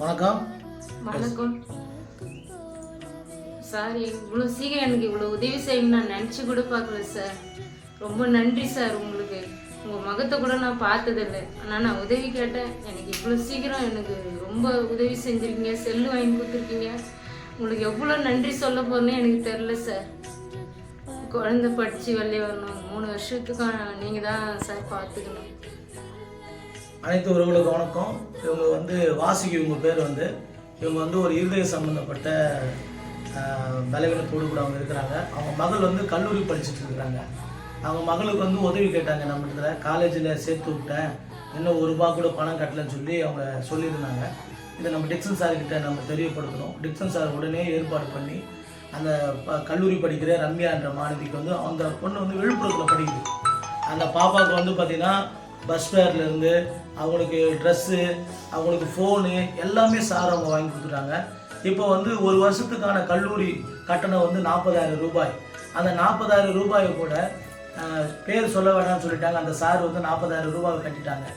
வணக்கம். வணக்கம் சார். இவ்வளோ சீக்கிரம் எனக்கு இவ்வளோ உதவி செய்யணும்னு நான் நினச்சி கூட பார்க்கல சார். ரொம்ப நன்றி சார். உங்களுக்கு உங்கள் முகத்தை கூட நான் பார்த்ததில்லை. ஆனால் நான் உதவி கேட்டேன். எனக்கு இவ்வளோ சீக்கிரம் எனக்கு ரொம்ப உதவி செஞ்சுருக்கீங்க. செல்லு வாங்கி கொடுத்துருக்கீங்க. உங்களுக்கு எவ்வளோ நன்றி சொல்ல போகிறேன்னு எனக்கு தெரில சார். குழந்தை படித்து வெளியே வரணும். 3 வருஷத்துக்கு நீங்கள் தான் சார் பார்த்துக்கணும். அனைத்து உறவுகளுக்கு வணக்கம். இவங்க வாசிக்கு இவங்க பேர் இவங்க ஒரு இருதய சம்மந்தப்பட்ட பலவீனத்தோடு கூட அவங்க இருக்கிறாங்க. அவங்க மகள் கல்லூரி படிச்சுட்டு இருக்கிறாங்க. அவங்க மகளுக்கு உதவி கேட்டாங்க. நம்ம இடத்துல காலேஜில் சேர்த்து விட்டேன், இன்னும் ₹1 கூட பணம் கட்டலன்னு சொல்லி அவங்க சொல்லியிருந்தாங்க. இதை நம்ம டிக்சன் சார்கிட்ட நம்ம தெரியப்படுத்தணும். டிக்சன் சார் உடனே ஏற்பாடு பண்ணி அந்த கல்லூரி படிக்கிற ரம்யா என்ற மாணவிக்கு அந்த பொண்ணு விழுப்புரத்தில் படிக்குது. அந்த பாப்பாவுக்கு பார்த்திங்கன்னா பஸ் ஃபேர்லேருந்து அவங்களுக்கு ட்ரெஸ்ஸு, அவங்களுக்கு ஃபோனு எல்லாமே சார் அவங்க வாங்கி கொடுத்துட்டாங்க. இப்போ 1 வருஷத்துக்கான கல்லூரி கட்டணம் ₹40,000. அந்த ₹40,000 கூட பேர் சொல்ல வேண்டாம்னு சொல்லிட்டாங்க. அந்த சார் ₹40,000 கட்டிட்டாங்க.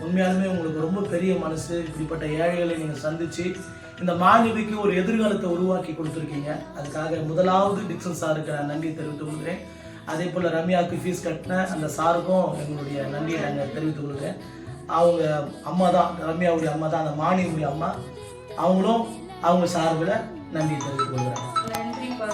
உண்மையாலுமே உங்களுக்கு ரொம்ப பெரிய மனசு. இப்படிப்பட்ட ஏழைகளை நீங்கள் சந்தித்து இந்த மாணவிக்கு ஒரு எதிர்காலத்தை உருவாக்கி கொடுத்துருக்கீங்க. அதுக்காக முதலாவது டிக்சன் சாருக்கு நான் நன்றி தெரிவித்துக் கொள்கிறேன். அதே போல் ரம்யாவுக்கு ஃபீஸ் கட்டின அந்த சாருக்கும் எங்களுடைய நன்றியை நாங்கள் தெரிவித்துக் கொள்கிறேன். அவங்க அம்மா தான், ரம்யாவுடைய அம்மா தான், அந்த மாணியுடைய அம்மா. அவங்களும் அவங்க சார்பில் நன்றி தெரிவித்துக் கொள்கிறாங்க. நன்றிப்பா.